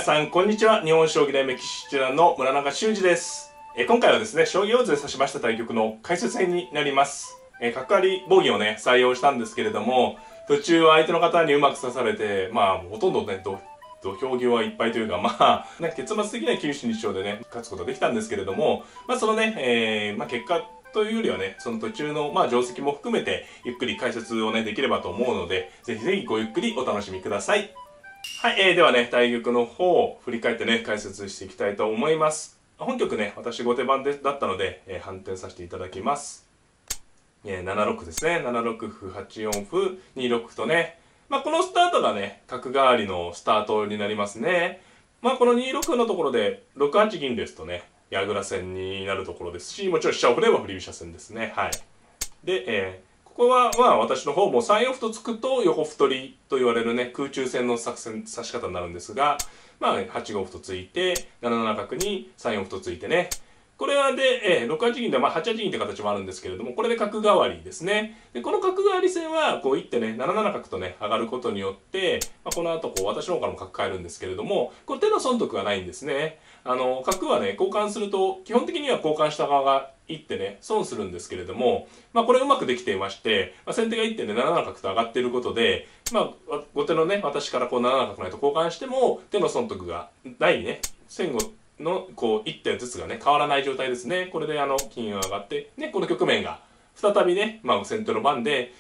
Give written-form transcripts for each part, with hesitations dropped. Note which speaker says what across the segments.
Speaker 1: さんこんにちは。日本将棋大メキシチュランの村中修司です。今回はですね、将棋を指しました対局の解説編になります。角換わり防御をね採用したんですけれども、途中は相手の方にうまく指されて、ほとんどね土俵際いっぱいというか、結末的には9勝2勝でね勝つことができたんですけれども、そのね、結果というよりはね、その途中の定石も含めてゆっくり解説をねできればと思うので、ぜひぜひごゆっくりお楽しみください。はい、ではね、対局の方を振り返ってね、解説していきたいと思います。本局ね、私後手番だったので、反転させていただきます。7六ですね。7六歩、8四歩、2六歩とね、このスタートがね、角換わりのスタートになりますね。この2六歩のところで、6八銀ですとね、矢倉戦になるところですし、もちろん飛車を振れば振り飛車戦ですね。はい。で、ここは私の方も3四歩と突くと横歩取りと言われるね空中戦の指し方になるんですが、8五歩と突いて7七角に3四歩と突いてね、これはで、6八銀で8八銀って形もあるんですけれども、これで角換わりですね。でこの角換わり戦はこう一手ね7七角とね上がることによって、この後私の方からも角変えるんですけれども、これ手の損得がないんですね。角はね交換すると基本的には交換した側が一手ね損するんですけれども、これうまくできていまして、先手が一手で7七角と上がっていることで、後手のね私からこう7七角成と交換しても手の損得がないね先後のこう一手ずつがね変わらない状態ですね。これで金が上がってね、この局面が再びね、先手の番で、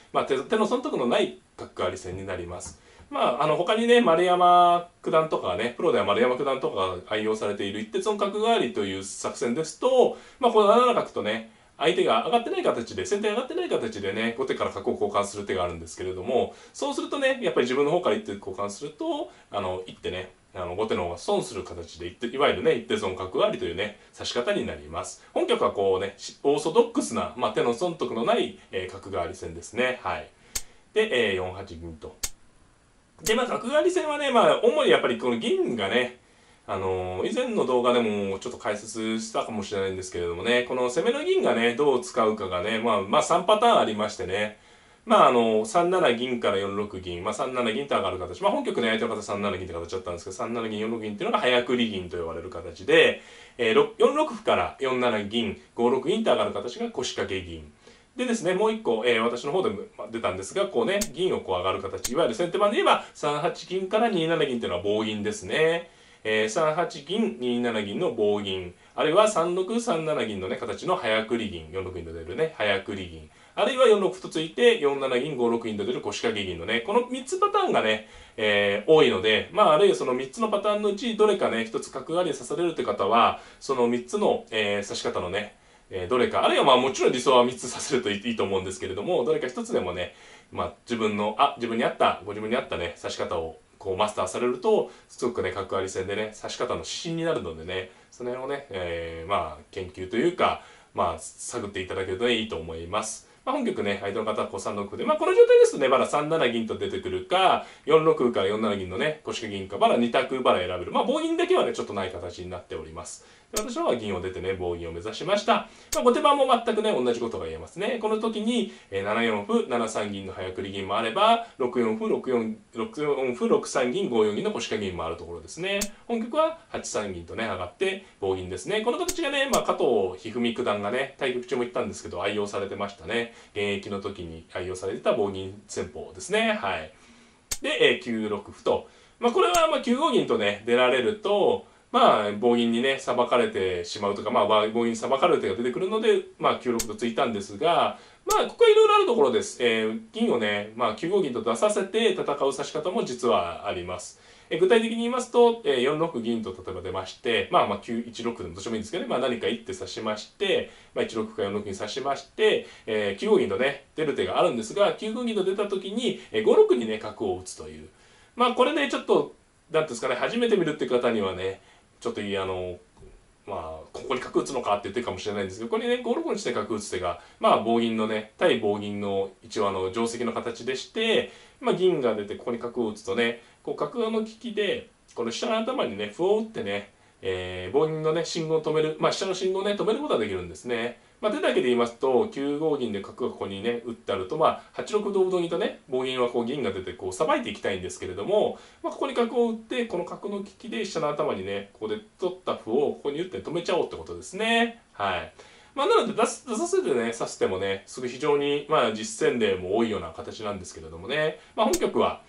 Speaker 1: 手の損得のない角換わり戦になります。他にね、丸山九段とかね、プロでは丸山九段とかが愛用されている一手損角換わりという作戦ですと、この7七角とね、相手が上がってない形で、先手が上がってない形でね、後手から角を交換する手があるんですけれども、そうするとね、やっぱり自分の方から一手交換すると、一手ね、後手の方が損する形でいわゆるね、一手損角換わりというね、指し方になります。本局はこうね、オーソドックスな、手の損得のない、角換わり戦ですね。はい。で、4八銀と。で、角換わり戦はね、主にやっぱりこの銀がね、以前の動画でもちょっと解説したかもしれないんですけれどもね、この攻めの銀がね、どう使うかがね、3パターンありましてね、3七銀から4六銀、3七銀と上がる形、本局ね、相手の方3七銀って形だったんですけど、3七銀、4六銀っていうのが早繰り銀と呼ばれる形で、4六歩から4七銀、5六銀と上がる形が腰掛け銀。でですね、もう一個、私の方でも出たんですが、こうね、銀をこう上がる形、いわゆる先手番で言えば、3八銀から2七銀というのは棒銀ですね。3八銀、2七銀の棒銀、あるいは3六、3七銀のね、形の早繰り銀、4六銀と出るね、早繰り銀、あるいは4六歩とついて、4七銀、5六銀と出る腰掛け銀のね、この3つパターンがね、多いので、あるいはその3つのパターンのうち、どれかね、1つ角換わりで指されるという方は、その3つの、指し方のね、どれか、あるいはもちろん理想は3つさせるといいと思うんですけれども、どれか1つでもね、自分に合った、ご自分に合ったね、指し方をこうマスターされると、すごくね、角換わり戦でね、指し方の指針になるのでね、その辺をね、研究というか、探っていただけるといいと思います。本局ね、相手の方は3六歩で、この状態ですとね、まだ3七銀と出てくるか、4六歩から4七銀のね、腰掛け銀か、まだ2択バラ選べる。棒銀だけはね、ちょっとない形になっております。で私の方は銀を出てね、棒銀を目指しました。後手番も全くね、同じことが言えますね。この時に、7四歩、7三銀の早繰り銀もあれば、6四歩、6三銀、5四銀の腰掛け銀もあるところですね。本局は8三銀とね、上がって棒銀ですね。この形がね、加藤一二三九段がね、対局中も言ったんですけど、愛用されてましたね。現役の時に愛用されてた棒銀戦法ですね。はい。で、9六歩と。これは9五銀とね、出られると、棒銀にね、裁かれてしまうとか、棒銀に裁かれる手が出てくるので、9六とついたんですが、ここはいろいろあるところです。銀をね、9五銀と出させて戦う指し方も実はあります。具体的に言いますと、4六銀と例えば出まして、1六でもどっちでもいいんですけどね、何か一手指しまして、1六か4六銀指しまして、9五銀とね、出る手があるんですが、9五銀と出た時に、5六にね、角を打つという。これね、ちょっと、なんですかね、初めて見るっていう方にはね、ちょっとここに角打つのかって言ってるかもしれないんですけど、これね、5六にして角打つ手が、棒銀のね、対棒銀の一応定石の形でして、銀が出てここに角を打つとね、こう角の利きで、この下の頭にね、歩を打ってね、棒銀のね、信号を止める、下の信号をね、止めることができるんですね。まあ、手だけで言いますと9五銀で角がここにね打ってあると、まあ、8六同歩同銀とね棒銀はこう銀が出てこうさばいていきたいんですけれども、まあ、ここに角を打ってこの角の利きで飛車の頭にねここで取った歩をここに打って止めちゃおうってことですね。はい。まあ、なので出させてね指してもねすぐ非常にまあ実戦例も多いような形なんですけれどもね、まあ、本局は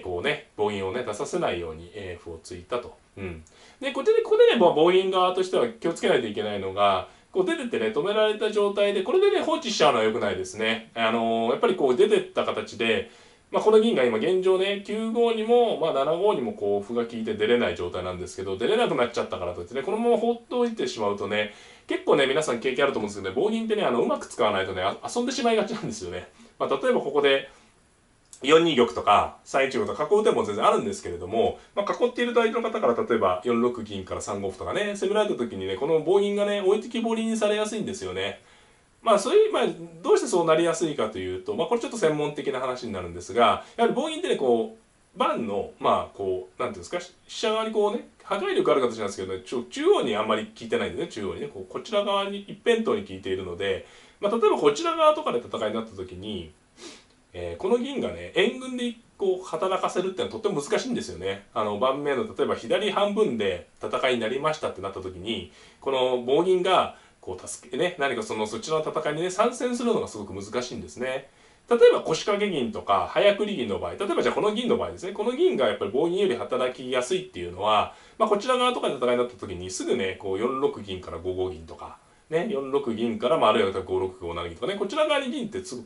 Speaker 1: こうね棒銀をね出させないように歩をついたと。うん、でここでね棒銀側としては気をつけないといけないのがこう出てってね止められた状態でこれでね放置しちゃうのは良くないですね。やっぱりこう出てった形で、まあ、この銀が今現状ね9五にも、まあ、7五にもこう歩が利いて出れない状態なんですけど、出れなくなっちゃったからといってねこのまま放っておいてしまうとね結構ね皆さん経験あると思うんですけどね棒銀ってねうまく使わないとね遊んでしまいがちなんですよね。まあ、例えばここで4二玉とか3一玉とか囲う手も全然あるんですけれども、まあ、囲っていると相手の方から例えば4六銀から3五歩とかね攻められた時にねこの棒銀がね置いてきぼりにされやすいんですよね。まあそういう、まあ、どうしてそうなりやすいかというと、まあ、これちょっと専門的な話になるんですが、やはり棒銀ってねこう盤のまあこうなんていうんですか飛車側にこうね破壊力ある形なんですけどね中央にあんまり効いてないんでね中央にねこちら側に一辺倒に効いているので、まあ、例えばこちら側とかで戦いになった時にこの銀がね援軍でこう働かせるってのはとっても難しいんですよね。盤面の例えば左半分で戦いになりましたってなった時にこの棒銀がこう助けね何かそちらの戦いにね参戦するのがすごく難しいんですね。例えば腰掛け銀とか早繰り銀の場合、例えばじゃあこの銀の場合ですね、この銀がやっぱり棒銀より働きやすいっていうのは、まあ、こちら側とかで戦いになった時にすぐねこう4六銀から5五銀とかね、4六銀から、まあ、あるいは5六5七銀とかねこちら側に銀ってすぐ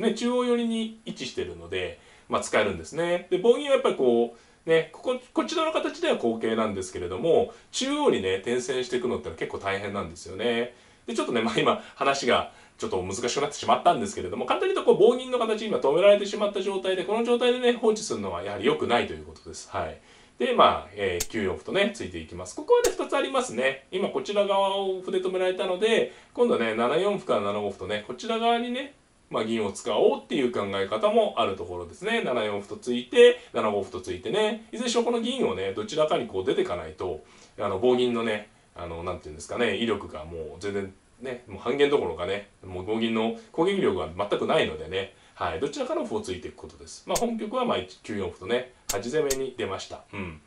Speaker 1: ね、中央寄りに位置してるので、まあ、使えるんですね。で棒銀はやっぱりこうねこちらの形では後継なんですけれども中央にね転戦していくのってのは結構大変なんですよね。でちょっとね、まあ、今話がちょっと難しくなってしまったんですけれども簡単に言うとこう棒銀の形今止められてしまった状態でこの状態でね放置するのはやはり良くないということです。はい。で、まあ、9四歩とね、ついていきます。ここはね、2つありますね。今、こちら側を歩で止められたので、今度はね、7四歩から7五歩とね、こちら側にね、まあ、銀を使おうっていう考え方もあるところですね。7四歩とついて、7五歩とついてね、いずれにしろこの銀をね、どちらかにこう出ていかないと、棒銀のね、なんていうんですかね、威力がもう全然ね、もう半減どころかね、もう棒銀の攻撃力が全くないのでね、はい、どちらかの歩をついていくことです。まあ、本局はまあ9四歩とね、端攻めに出ました。うん。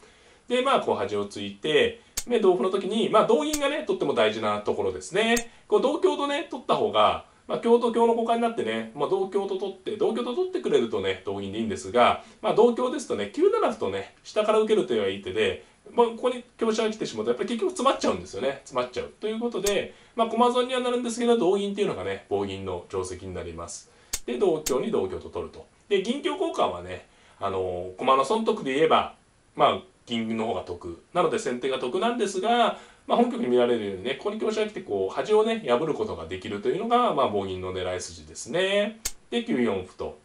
Speaker 1: で、まあ、こう端をついて、で、同歩の時に、まあ、同銀がね、とっても大事なところですね。こう同香とね、取った方が、まあ、香と香の交換になってね、まあ、同香と取ってくれるとね、同銀でいいんですが、まあ、同香ですとね、9七歩とね、下から受ける手はいい手で、まあ、ここに香車が来てしまうと、やっぱり結局詰まっちゃうんですよね。詰まっちゃう。ということで、まあ、駒損にはなるんですけど、同銀っていうのがね、棒銀の定石になります。で、同香に同香と取ると。で、銀香交換はね、駒の損得で言えば、まあ、銀の方が得。なので先手が得なんですが、まあ、本局に見られるようにね、ここに香車が来て、こう、端をね、破ることができるというのが、まあ、棒銀の狙い筋ですね。で、9四歩と。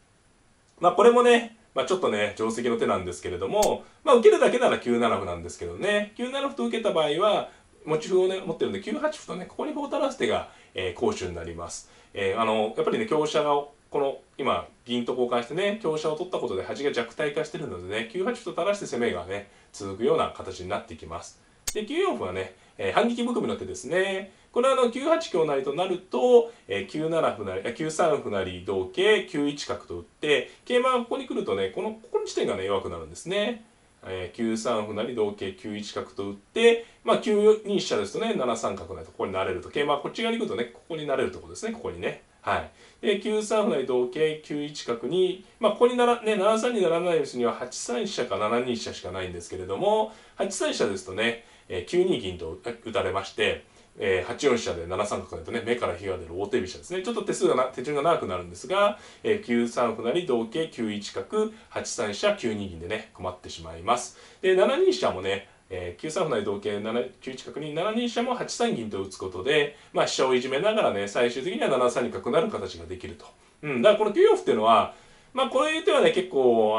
Speaker 1: まあ、これもね、まあ、ちょっとね、定石の手なんですけれども、まあ、受けるだけなら9七歩なんですけどね、9七歩と受けた場合は、持ち歩をね、持ってるんで、9八歩とね、ここに歩を垂らす手が、好手になります。やっぱりね、香車が、この、今、銀と交換してね、香車を取ったことで端が弱体化してるのでね、9八歩と垂らして攻めがね、続くような形になってきます。で、9四歩はね、反撃含みの手ですね。これは9八香成となると、9七歩成、9三歩成同桂、9一角と打って、桂馬がここに来るとね、ここの地点がね、弱くなるんですね。9三歩成同桂9一角と打って、まあ、9二飛車ですとね7三角成とここになれると桂馬はこっち側に行くとねここになれるところですねここにね。はい、で9三歩成同桂9一角に、まあ、ここに7三にならないですには8三飛車か7二飛車しかないんですけれども8三飛車ですとね9二銀と打たれまして8四飛車で7三角成とね目から火が出る大手飛車ですねちょっと手順が長くなるんですが、9三歩成同桂9一角8三飛車9二銀でね困ってしまいますで7二飛車もね9三歩成同桂9一角に7二飛車も8三銀と打つことで、まあ、飛車をいじめながらね最終的には7三に角なる形ができると、だからこの9四歩っていうのはまあこれではね結構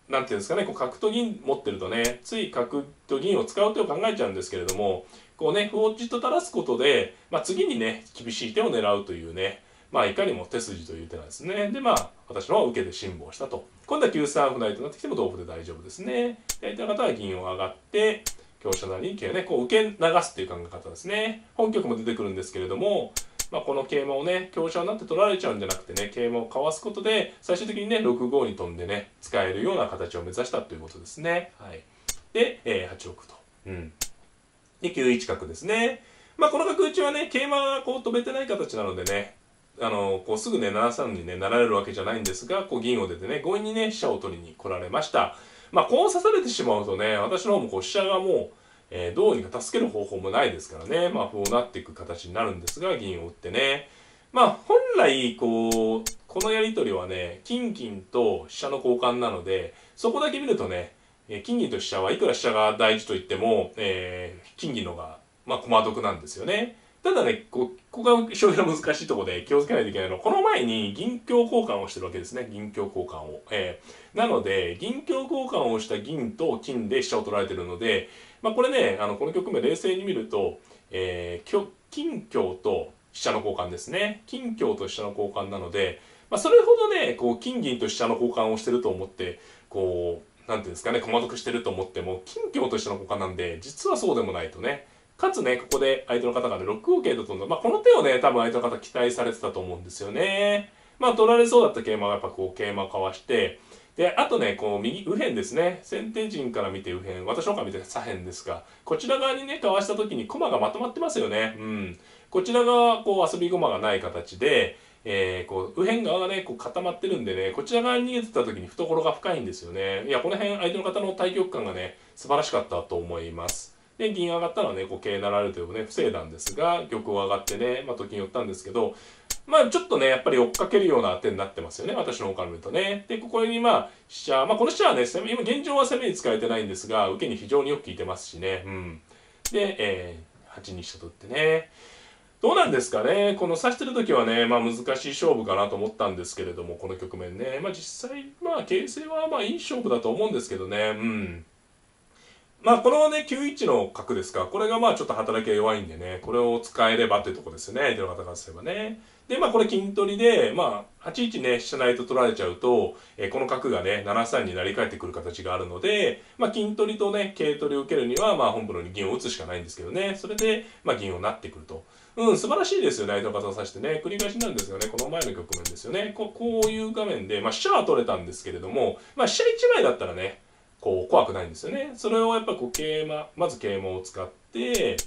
Speaker 1: なんていうんですかねこう角と銀持ってるとねつい角と銀を使う手を考えちゃうんですけれどもこうね歩をじっと垂らすことで、まあ、次にね厳しい手を狙うというねまあいかにも手筋という手なんですね。でまあ私の方は受けて辛抱したと。今度は9三歩成となってきても同歩で大丈夫ですね。で相手の方は銀を上がって香車成に桂をねこう受け流すっていう考え方ですね。本局も出てくるんですけれどもこの桂馬をね、香車になって取られちゃうんじゃなくてね、桂馬をかわすことで、最終的にね、6五に飛んでね、使えるような形を目指したということですね。はい。で、8六と。うん。で、9一角ですね。この角打ちはね、桂馬がこう飛べてない形なのでね、こうすぐね、7三にね、なられるわけじゃないんですが、こう銀を出てね、強引にね、飛車を取りに来られました。こう指されてしまうとね、私の方もこう飛車がもう、どうにか助ける方法もないですからね、歩をなっていく形になるんですが、銀を打ってね。本来、このやり取りはね、金銀と飛車の交換なので、そこだけ見るとね、金銀と飛車はいくら飛車が大事と言っても、金銀の方が、駒得なんですよね。ただね、ここが将棋の難しいところで気をつけないといけないのは、この前に銀香交換をしてるわけですね。銀香交換を。なので、銀香交換をした銀と金で飛車を取られてるので、これね、この局面冷静に見ると、金香と飛車の交換ですね。金香と飛車の交換なので、それほどね、こう、金銀と飛車の交換をしてると思って、こう、なんていうんですかね、駒得してると思っても、金香と飛車の交換なんで、実はそうでもないとね。かつね、ここで相手の方がね、6五桂と飛んだ。この手をね、多分相手の方期待されてたと思うんですよね。取られそうだった桂馬はやっぱこう、桂馬をかわして、で、あとね、こう、右、右辺ですね。先手陣から見て右辺、私の方から見て左辺ですが、こちら側にね、かわした時に駒がまとまってますよね。うん。こちら側、こう、遊び駒がない形で、こう、右辺側がね、こう固まってるんでね、こちら側に逃げてた時に懐が深いんですよね。いや、この辺、相手の方の対局感がね、素晴らしかったと思います。で、銀上がったのはね、こう、桂なられるというね、防いだんですが、玉を上がってね、と金寄ったんですけど、ちょっとね、やっぱり追っかけるような手になってますよね、私の方から見るとね。で、ここに飛車、この飛車はね、今現状は攻めに使えてないんですが、受けに非常によく効いてますしね。うん。で、8二飛車とってね。どうなんですかね、この指してる時はね、難しい勝負かなと思ったんですけれども、この局面ね。実際、形勢はいい勝負だと思うんですけどね。うん。このね、9一の角ですか。これがちょっと働きが弱いんでね、これを使えればというところですよね。相手の方からすればね。で、これ金取りで、8一ね、飛車成と取られちゃうと、この角がね、7三に成り替えてくる形があるので、金取りとね、桂取りを受けるには、本部のに銀を打つしかないんですけどね。それで、銀をなってくると。素晴らしいですよね、相手の方を指してね。繰り返しなんですよね。この前の局面ですよね。こういう画面で、飛車は取れたんですけれども、飛車1枚だったらね、こう怖くないんですよね。それをやっぱこうまず桂馬を使って、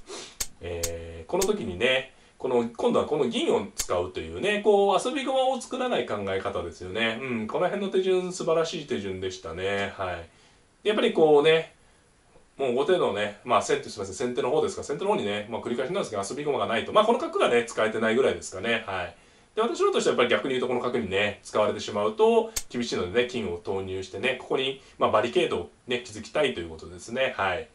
Speaker 1: この時にね、今度はこの銀を使うというね、こう遊び駒を作らない考え方ですよね。この辺の手順素晴らしい手順でしたね。はい。やっぱりこうね、もう後手のね、先手の方ですか、先手の方にね、繰り返しなんですけど遊び駒がないと。この角がね、使えてないぐらいですかね。はい。で、私のとしてはやっぱり逆に言うとこの角にね、使われてしまうと厳しいのでね、金を投入してね、ここに、バリケードをね、築きたいということですね。はい。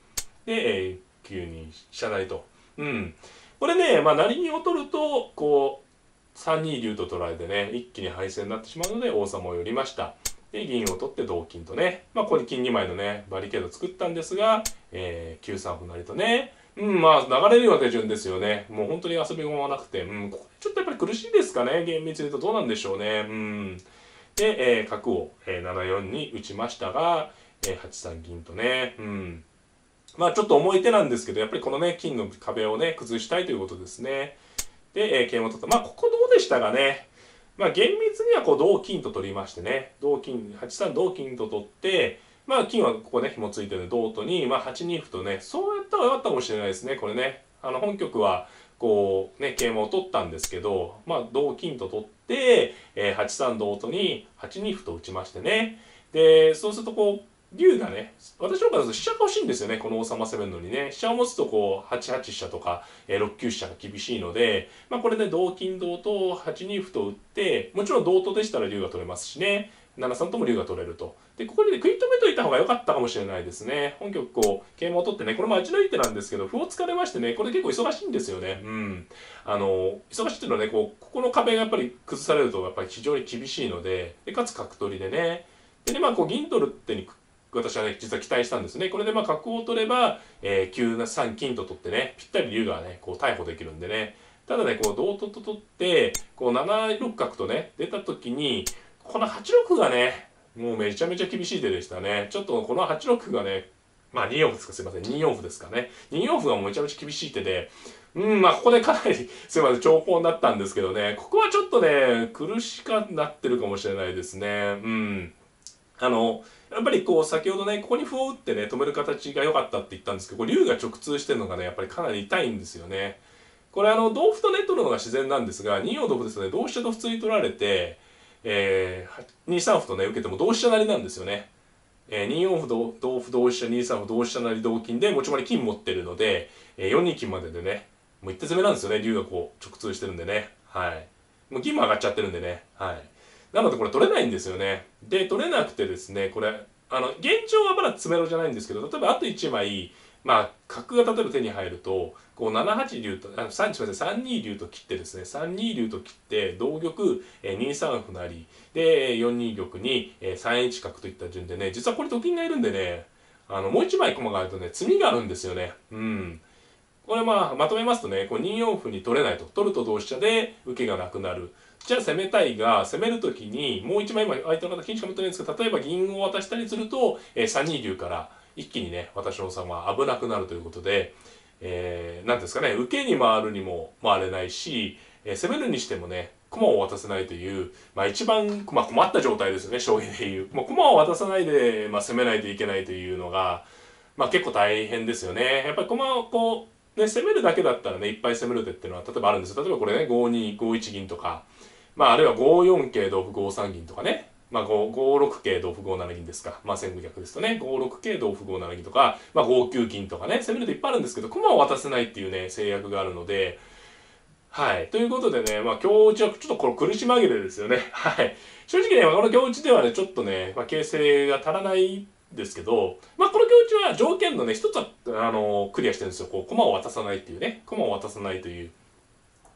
Speaker 1: で、9二飛車成と。うん。これね、成銀を取ると、こう、3二竜と取られてね、一気に敗戦になってしまうので、王様を寄りました。で、銀を取って同金とね、ここに金2枚のね、バリケードを作ったんですが、9三歩成とね、流れるような手順ですよね。もう本当に遊び駒はなくて、ここちょっとやっぱり苦しいですかね、厳密に言うとどうなんでしょうね。で、角を、7四に打ちましたが、8三銀とね、ちょっと重い手なんですけど、やっぱりこのね、金の壁をね、崩したいということですね。で、桂馬取った。ここどうでしたかね。厳密にはこう同金と取りましてね、同金、8三同金と取って、金はここね、紐ついてる同とに、8二歩とね、そうやったらよかったかもしれないですね、これね。本局は、こう、ね、桂馬を取ったんですけど、同金と取って、8三同とに8二歩と打ちましてね。で、そうするとこう、竜がね、私の方からすると飛車が欲しいんですよね、この王様攻めるのにね。飛車を持つとこう、8八飛車とか、6九飛車が厳しいので、これで同金同と8二歩と打って、もちろん同とでしたら竜が取れますしね、7三とも竜が取れると。で、ここで、ね、食い止めといた方が良かったかもしれないですね。本局こう、桂馬を取ってね、これも味のいい手なんですけど、歩を突かれましてね、これ結構忙しいんですよね。忙しいっていうのはね、ここの壁がやっぱり崩されると、やっぱり非常に厳しいので、でかつ角取りでね、でね、こう銀取るってに私はね、実は期待したんですね。これで角を取れば、9三金と取ってね、ぴったり竜がね、こう逮捕できるんでね。ただね、こう同と取って、こう7六角とね、出た時に、この8六がね、もうめちゃめちゃ厳しい手でしたね。ちょっとこの8六がね、2四歩ですか、すいません、2四歩ですかね。2四歩がもうめちゃめちゃ厳しい手で、まあここでかなりすいません長考になったんですけどね、ここはちょっとね苦しくなってるかもしれないですね。やっぱりこう先ほどねここに歩を打ってね止める形が良かったって言ったんですけど、これ竜が直通してるのがねやっぱりかなり痛いんですよね。これ同歩とね取るのが自然なんですが、2四同歩ですね、同飛車と普通に取られて、2三歩とね受けても同飛車成なんですよね。2四歩同歩同飛車2三歩同飛車成同金で持ち回り金持ってるので、4二金まででねもう一手詰めなんですよね。竜がこう直通してるんでね。はい。もう銀も上がっちゃってるんでね。はい。なのでこれ取れないんですよね。で、取れなくてですね、これ、現状はまだ詰めろじゃないんですけど、例えばあと1枚、まあ、角が例えば手に入ると、こう7八竜と、3二竜と切ってですね、3二竜と切って、同玉、2三歩成、で、4二玉に、3一角といった順でね、実はこれと金がいるんでね、もう1枚駒があるとね、詰みがあるんですよね。これまとめますとね、こう2四歩に取れないと。取ると同飛車で受けがなくなる。じゃあ攻めたいが、攻めるときにもう一枚今相手の方金しか持ってないんですけど、例えば銀を渡したりすると、3二竜から一気にね、私の王様は危なくなるということで、なんですかね、受けに回るにも回れないし、攻めるにしてもね、駒を渡せないという、一番、困った状態ですよね、将棋でいう。もう駒を渡さないで、攻めないといけないというのが、結構大変ですよね。やっぱり駒をこう、ね、攻めるだけだったらね、いっぱい攻める手っていうのは例えばあるんですよ。例えばこれね、5二、5一銀とか、あるいは5四桂同歩5三銀とかね。5六桂同歩5七銀ですか。先後逆ですとね、5六桂同歩5七銀とか、5九銀とかね、攻めるといっぱいあるんですけど、駒を渡せないっていうね、制約があるので、はい。ということでね、今日打ちはちょっとこれ苦し紛れですよね。はい。正直ね、この今日打ちではね、ちょっとね、形勢が足らないですけど、この今日打ちは条件のね、一つは、クリアしてるんですよ。こう、駒を渡さないっていうね、駒を渡さないという。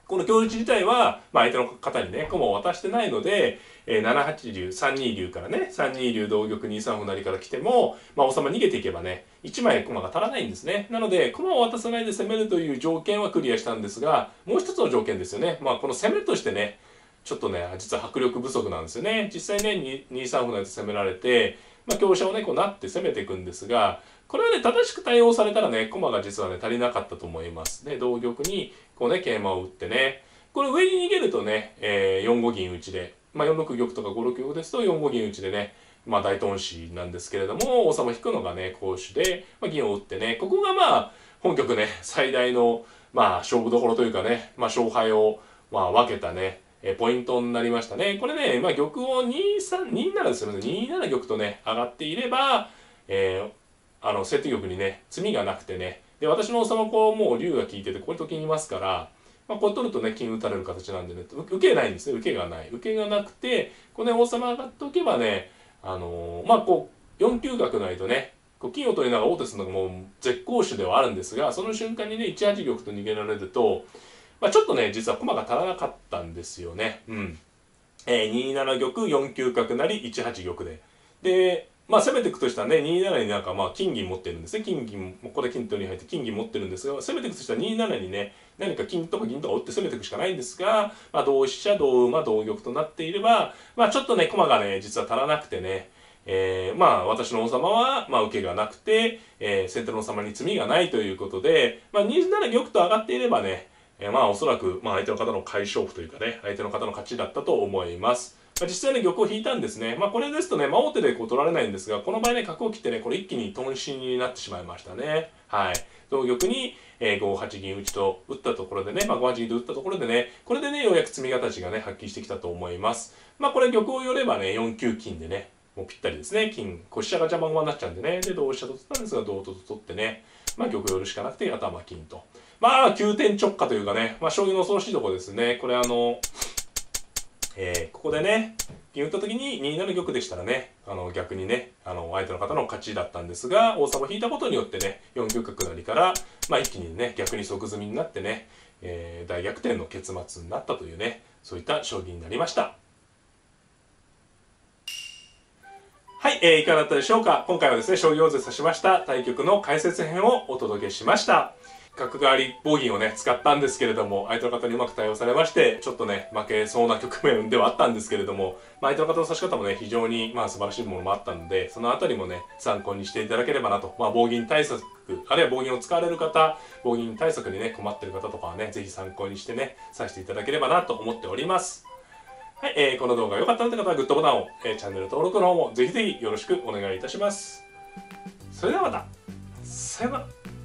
Speaker 1: この今日打ち自体は、相手の方にね、駒を渡してないので、7八竜、3二竜からね、3二竜同玉2三歩成から来ても、王様逃げていけばね、1枚駒が足らないんですね。なので、駒を渡さないで攻めるという条件はクリアしたんですが、もう一つの条件ですよね。この攻めとしてね、ちょっとね、実は迫力不足なんですよね。実際ね、2三歩成で攻められて、香車をね、こうなって攻めていくんですが、これはね、正しく対応されたらね、駒が実はね、足りなかったと思います。で、同玉に、こうね、桂馬を打ってね、これ上に逃げるとね、4五銀打ちで、4六玉とか5六玉ですと4五銀打ちでね、大頓死なんですけれども、王様引くのがね、攻守で、銀を打ってね、ここが本局ね、最大の、勝負どころというかね、勝敗を、分けたね、ポイントになりましたね。これね、玉を2七ですよね。2七玉とね、上がっていれば、先手玉にね、詰みがなくてね、で、私の王様こう、もう竜が効いてて、これと金いますから、これ取るとね、金打たれる形なんでね、受けないんですね、受けがない。受けがなくて、これね、王様上がっておけばね、こう、4九角ないとね、こう金を取りながら王手するのがもう絶好手ではあるんですが、その瞬間にね、1八玉と逃げられると、ちょっとね、実は駒が足らなかったんですよね。2七玉、4九角成、1八玉で。で、攻めていくとしたらね、2七になんか金銀持ってるんですね。金銀、ここで金取りに入って金銀持ってるんですが、攻めていくとしたら2七にね、何か金とか銀とか打って攻めていくしかないんですが、同飛車、同馬、同玉となっていれば、ちょっとね、駒がね、実は足らなくてね、私の王様は、受けがなくて、先手の王様に詰みがないということで、2七玉と上がっていればね、おそらく、相手の方の快勝負というかね、相手の方の勝ちだったと思います。実際ね、玉を引いたんですね。これですとね、王手でこう取られないんですが、この場合ね、角を切ってね、これ一気に頓死になってしまいましたね。はい。同玉に、5八銀打ちと打ったところでね、5八銀と打ったところでね、これでね、ようやく詰み形がね、発揮してきたと思います。これ玉を寄ればね、4九金でね、もうぴったりですね。金、飛車が邪魔になっちゃうんでね。で、同飛車と取ったんですが、同と取ってね、玉を寄るしかなくて、頭金と。急転直下というかね、将棋の恐ろしいところですね。これここでね、銀打った時に2七玉でしたらね、逆にね、相手の方の勝ちだったんですが、王様引いたことによってね、4九角成から、一気にね、逆に即詰みになってね、大逆転の結末になったというね、そういった将棋になりました。はい、いかがだったでしょうか。今回はですね、将棋を指しました対局の解説編をお届けしました。角換わりボギーをね、使ったんですけれども、相手の方にうまく対応されまして、ちょっとね、負けそうな局面ではあったんですけれども、相手の方の指し方もね、非常に素晴らしいものもあったので、そのあたりもね、参考にしていただければなと。棒銀対策、あるいは棒銀を使われる方、棒銀対策にね、困ってる方とかはね、ぜひ参考にしてね、指していただければなと思っております。はい、この動画が良かったという方はグッドボタンを、チャンネル登録の方もぜひぜひよろしくお願いいたします。それではまた。さよなら。